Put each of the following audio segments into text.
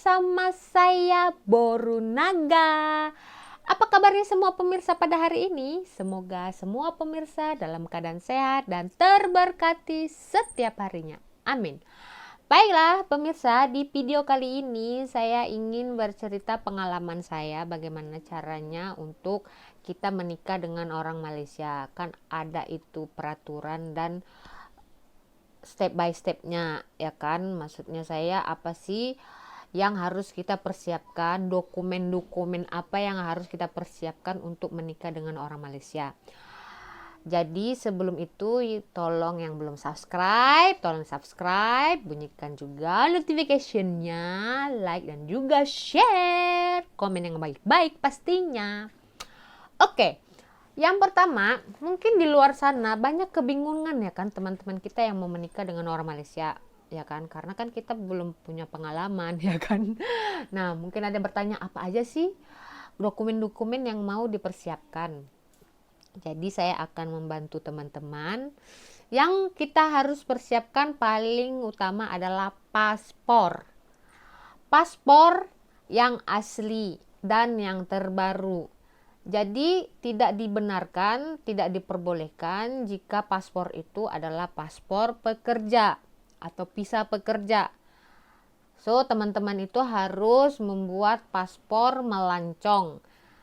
bersama saya Borunaga. Apa kabarnya semua pemirsa pada hari ini? Semoga semua pemirsa dalam keadaan sehat dan terberkati setiap harinya. Amin. Baiklah pemirsa, di video kali ini saya ingin bercerita pengalaman saya bagaimana caranya untuk kita menikah dengan orang Malaysia. Kan ada itu peraturan dan step by stepnya, ya kan? Maksudnya saya apa sih yang harus kita persiapkan, dokumen-dokumen apa yang harus kita persiapkan untuk menikah dengan orang Malaysia. Jadi sebelum itu tolong yang belum subscribe, tolong subscribe, bunyikan juga notification-nya, like dan juga share, komen yang baik-baik pastinya. Oke. Yang pertama, mungkin di luar sana banyak kebingungan ya kan teman-teman kita yang mau menikah dengan orang Malaysia, ya kan? Karena kan kita belum punya pengalaman, ya kan? Nah, mungkin ada yang bertanya apa aja sih dokumen-dokumen yang mau dipersiapkan. Jadi saya akan membantu teman-teman. Yang kita harus persiapkan paling utama adalah paspor. Paspor yang asli dan yang terbaru. Jadi tidak dibenarkan, tidak diperbolehkan jika paspor itu adalah paspor pekerja atau visa pekerja. So, teman-teman itu harus membuat paspor melancong.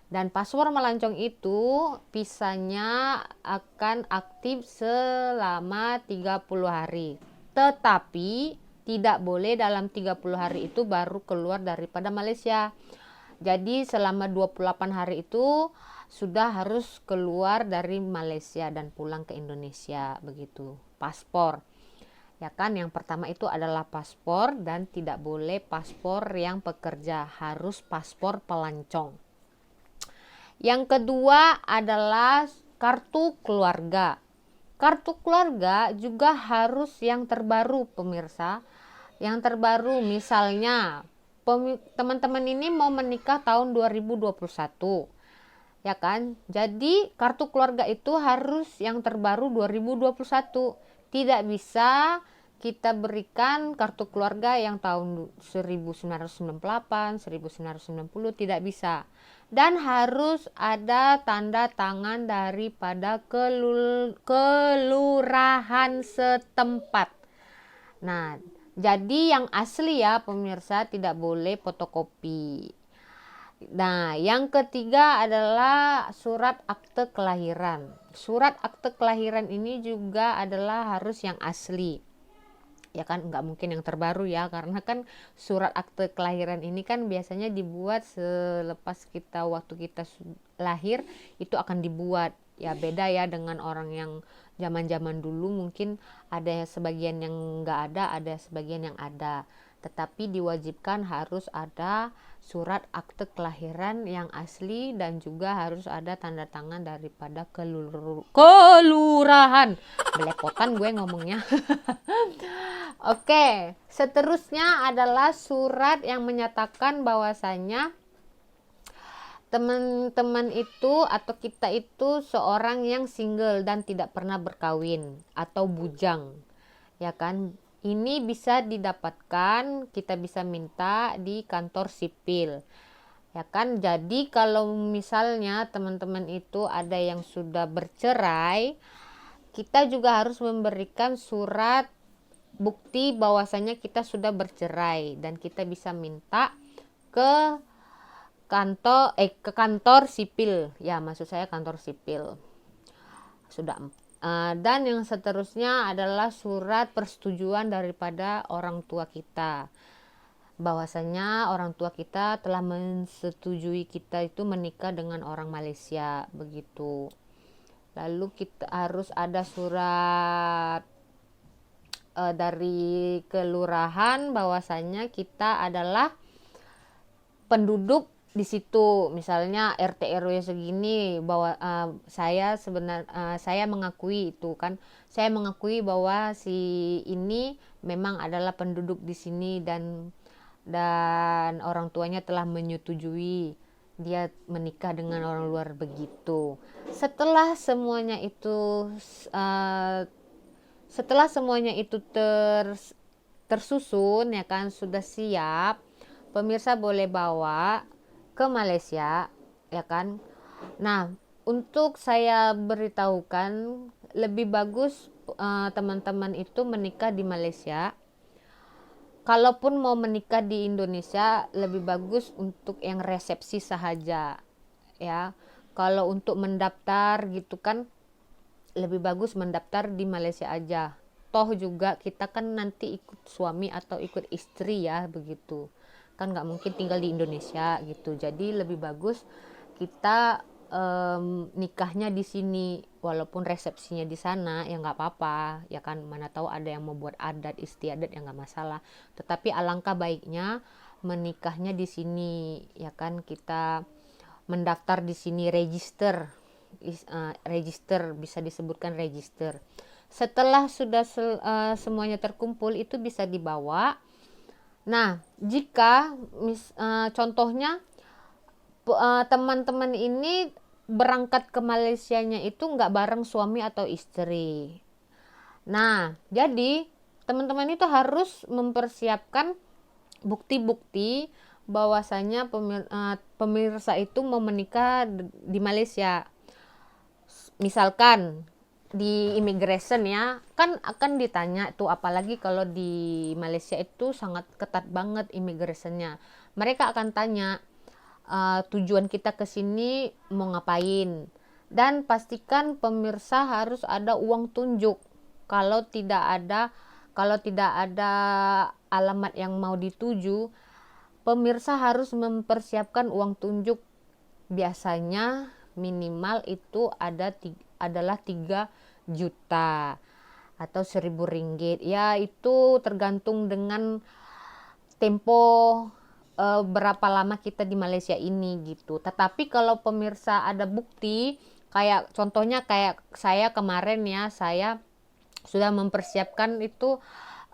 Dan paspor melancong itu visanya akan aktif selama 30 hari. Tetapi tidak boleh dalam 30 hari itu baru keluar daripada Malaysia. Jadi selama 28 hari itu sudah harus keluar dari Malaysia dan pulang ke Indonesia, begitu. Paspor. Ya kan, yang pertama itu adalah paspor dan tidak boleh paspor yang pekerja, harus paspor pelancong. Yang kedua adalah kartu keluarga. Kartu keluarga juga harus yang terbaru pemirsa. Yang terbaru misalnya teman-teman ini mau menikah tahun 2021, ya kan? Jadi kartu keluarga itu harus yang terbaru 2021. Tidak bisa kita berikan kartu keluarga yang tahun 1998, 1990, tidak bisa. Dan harus ada tanda tangan daripada kelurahan setempat. Nah, jadi yang asli ya pemirsa, tidak boleh fotokopi. Nah, yang ketiga adalah surat akte kelahiran. Surat akte kelahiran ini juga adalah harus yang asli. Ya kan, nggak mungkin yang terbaru ya, karena kan surat akte kelahiran ini kan biasanya dibuat selepas waktu kita lahir itu akan dibuat. Ya beda ya dengan orang yang zaman-zaman dulu, mungkin ada sebagian yang nggak ada sebagian yang ada. Tetapi diwajibkan harus ada surat akte kelahiran yang asli dan juga harus ada tanda tangan daripada kelurahan. Belepotan gue ngomongnya. Oke, seterusnya adalah surat yang menyatakan bahwasanya teman-teman itu atau kita itu seorang yang single dan tidak pernah berkawin atau bujang, ya kan? Ini bisa didapatkan, kita bisa minta di kantor sipil, ya kan? Jadi kalau misalnya teman-teman itu ada yang sudah bercerai, kita juga harus memberikan surat bukti bahwasanya kita sudah bercerai dan kita bisa minta ke kantor sipil, ya maksud saya kantor sipil. Sudah. Dan yang seterusnya adalah surat persetujuan daripada orang tua kita, bahwasanya orang tua kita telah menyetujui kita itu menikah dengan orang Malaysia, begitu. Lalu kita harus ada surat dari kelurahan bahwasanya kita adalah penduduk di situ, misalnya RT RW segini, bahwa saya mengakui itu kan, saya mengakui bahwa si ini memang adalah penduduk di sini dan orang tuanya telah menyetujui dia menikah dengan orang luar, begitu. Setelah semuanya itu tersusun, ya kan, sudah siap, pemirsa boleh bawa ke Malaysia, ya kan. Nah, untuk saya beritahukan, lebih bagus teman-teman itu menikah di Malaysia. Kalaupun mau menikah di Indonesia, lebih bagus untuk yang resepsi saja, ya. Kalau untuk mendaftar gitu kan, lebih bagus mendaftar di Malaysia aja. Toh juga kita kan nanti ikut suami atau ikut istri ya, begitu. Kan nggak mungkin tinggal di Indonesia gitu. Jadi lebih bagus kita nikahnya di sini, walaupun resepsinya di sana ya nggak apa-apa ya kan, mana tahu ada yang mau buat adat istiadat ya nggak masalah, tetapi alangkah baiknya menikahnya di sini ya kan. Kita mendaftar di sini, register, bisa disebutkan register. Setelah sudah semuanya terkumpul, itu bisa dibawa. Nah, jika contohnya teman-teman ini berangkat ke Malaysianya itu nggak bareng suami atau istri. Nah, jadi teman-teman itu harus mempersiapkan bukti-bukti bahwasanya pemirsa itu mau menikah di Malaysia. Misalkan di immigration ya, kan akan ditanya tuh, apalagi kalau di Malaysia itu sangat ketat banget immigrationnya. Mereka akan tanya, tujuan kita ke sini mau ngapain, dan pastikan pemirsa harus ada uang tunjuk. Kalau tidak ada alamat yang mau dituju, pemirsa harus mempersiapkan uang tunjuk. Biasanya minimal itu adalah 3 juta atau 1.000 ringgit ya, itu tergantung dengan tempo berapa lama kita di Malaysia ini gitu. Tetapi kalau pemirsa ada bukti, kayak contohnya kayak saya kemarin ya, saya sudah mempersiapkan itu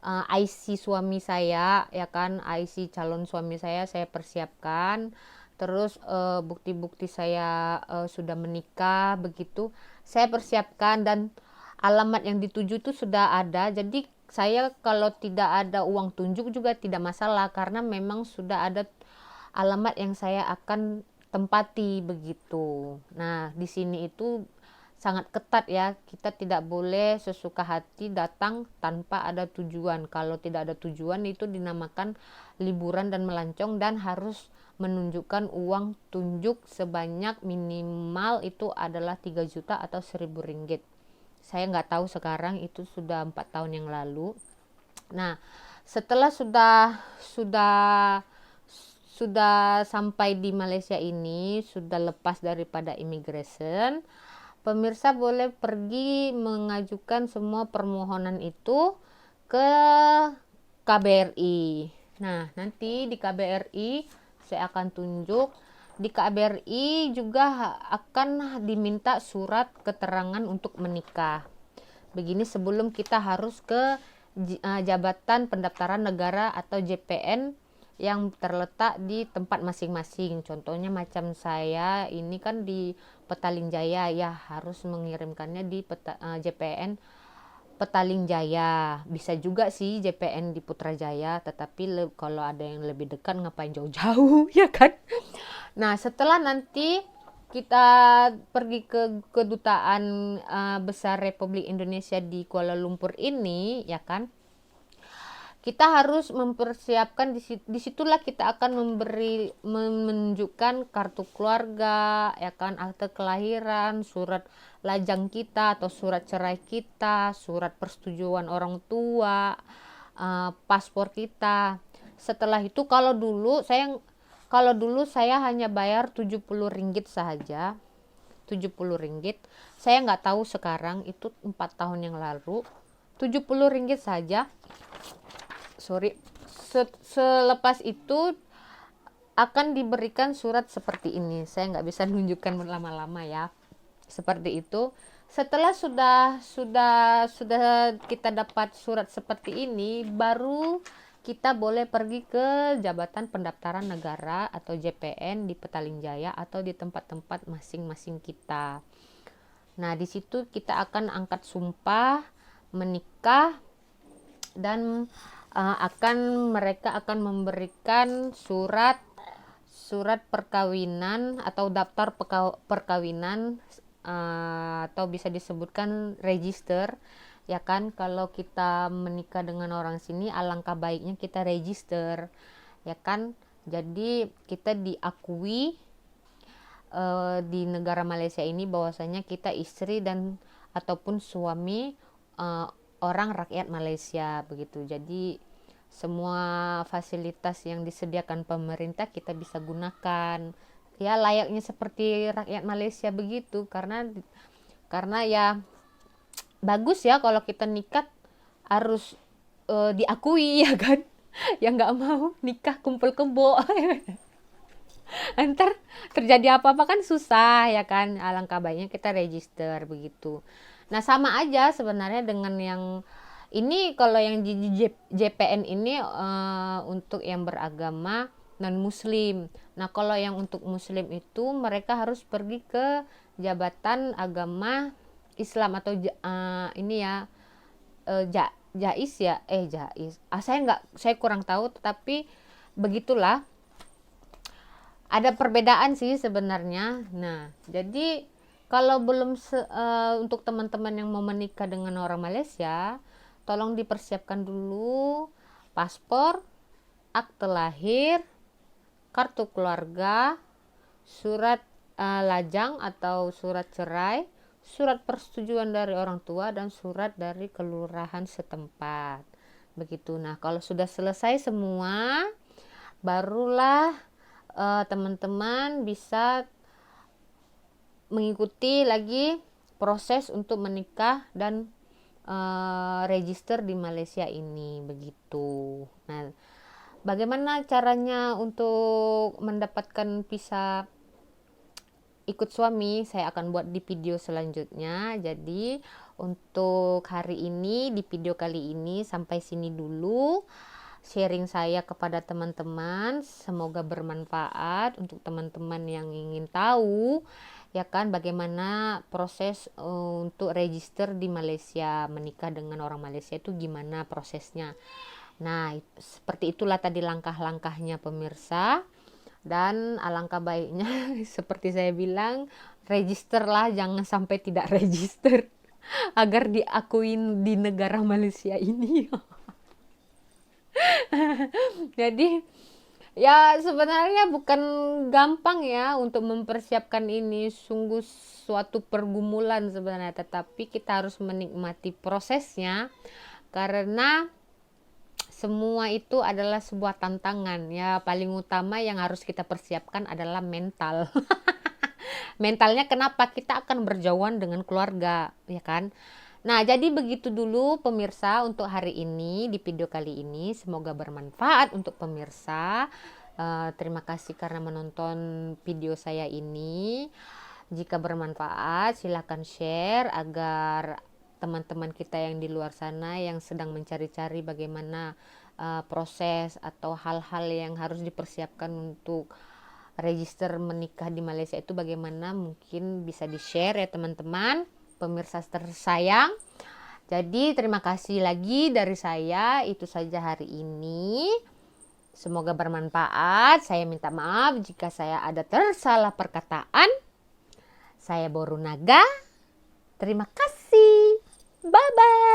IC suami saya ya kan, IC calon suami saya persiapkan. Terus bukti-bukti saya sudah menikah begitu, saya persiapkan, dan alamat yang dituju itu sudah ada. Jadi saya kalau tidak ada uang tunjuk juga tidak masalah, karena memang sudah ada alamat yang saya akan tempati begitu. Nah, di sini itu sangat ketat ya, kita tidak boleh sesuka hati datang tanpa ada tujuan. Kalau tidak ada tujuan itu dinamakan liburan dan melancong, dan harus menunjukkan uang tunjuk sebanyak minimal itu adalah 3 juta atau 1.000 ringgit. Saya nggak tahu sekarang, itu sudah 4 tahun yang lalu. Nah, setelah sudah sampai di Malaysia ini, sudah lepas daripada immigration, pemirsa boleh pergi mengajukan semua permohonan itu ke KBRI. Nah, nanti di KBRI saya akan tunjuk. Di KBRI juga akan diminta surat keterangan untuk menikah. Begini, sebelum kita harus ke Jabatan Pendaftaran Negara atau JPN yang terletak di tempat masing-masing. Contohnya macam saya ini kan di Petaling Jaya ya, harus mengirimkannya di JPN Petaling Jaya. Bisa juga sih JPN di Putrajaya, tetapi kalau ada yang lebih dekat ngapain jauh-jauh ya kan. Nah, setelah nanti kita pergi ke kedutaan besar Republik Indonesia di Kuala Lumpur ini ya kan, kita harus mempersiapkan, disitulah kita akan menunjukkan kartu keluarga ya kan, akte kelahiran, surat lajang kita atau surat cerai kita, surat persetujuan orang tua, paspor kita. Setelah itu, kalau dulu saya hanya bayar 70 ringgit saja. 70 ringgit. Saya nggak tahu sekarang, itu 4 tahun yang lalu. 70 ringgit saja. Selepas itu akan diberikan surat seperti ini. Saya nggak bisa menunjukkan lama-lama ya. Seperti itu. Setelah sudah kita dapat surat seperti ini, baru kita boleh pergi ke Jabatan Pendaftaran Negara atau JPN di Petaling Jaya atau di tempat-tempat masing-masing kita. Nah, di situ kita akan angkat sumpah menikah, dan mereka akan memberikan surat perkawinan atau daftar perkawinan, atau bisa disebutkan register, ya kan. Kalau kita menikah dengan orang sini, alangkah baiknya kita register, ya kan. Jadi kita diakui di negara Malaysia ini bahwasanya kita istri dan ataupun suami orang rakyat Malaysia begitu. Jadi semua fasilitas yang disediakan pemerintah kita bisa gunakan ya layaknya seperti rakyat Malaysia begitu, karena ya bagus ya kalau kita nikah harus diakui, ya kan. Ya nggak mau nikah kumpul kebo ntar terjadi apa-apa kan susah, ya kan. Alangkah baiknya kita register begitu. Nah sama aja sebenarnya dengan yang ini. Kalau yang di JPN ini untuk yang beragama non muslim. Nah kalau yang untuk muslim itu mereka harus pergi ke jabatan agama Islam atau Jais ya, Jais. Saya kurang tahu, tetapi begitulah. Ada perbedaan sih sebenarnya. Nah, jadi kalau belum untuk teman-teman yang mau menikah dengan orang Malaysia, tolong dipersiapkan dulu paspor, akte lahir, kartu keluarga, surat lajang atau surat cerai, surat persetujuan dari orang tua, dan surat dari kelurahan setempat. Begitu. Nah, kalau sudah selesai semua, barulah teman-teman bisa mengikuti lagi proses untuk menikah dan register di Malaysia ini begitu. Nah, bagaimana caranya untuk mendapatkan visa ikut suami? Saya akan buat di video selanjutnya. Jadi untuk hari ini, di video kali ini sampai sini dulu sharing saya kepada teman-teman. Semoga bermanfaat untuk teman-teman yang ingin tahu, ya kan, bagaimana proses untuk register di Malaysia, menikah dengan orang Malaysia itu gimana prosesnya. Nah, seperti itulah tadi langkah-langkahnya pemirsa. Dan alangkah baiknya seperti saya bilang, registerlah, jangan sampai tidak register agar diakuin di negara Malaysia ini. Jadi ya sebenarnya bukan gampang ya untuk mempersiapkan ini, sungguh suatu pergumulan sebenarnya, tetapi kita harus menikmati prosesnya karena semua itu adalah sebuah tantangan ya. Paling utama yang harus kita persiapkan adalah mental. Mentalnya kenapa? Kita akan berjauhan dengan keluarga, ya kan. Nah, jadi begitu dulu pemirsa untuk hari ini di video kali ini. Semoga bermanfaat untuk pemirsa. Terima kasih karena menonton video saya ini. Jika bermanfaat, silakan share agar teman-teman kita yang di luar sana yang sedang mencari-cari bagaimana proses atau hal-hal yang harus dipersiapkan untuk register menikah di Malaysia itu bagaimana, mungkin bisa di-share ya teman-teman. Pemirsa tersayang, jadi terima kasih lagi dari saya. Itu saja hari ini, semoga bermanfaat. Saya minta maaf jika saya ada tersalah perkataan. Saya Boru Naga, terima kasih, bye bye.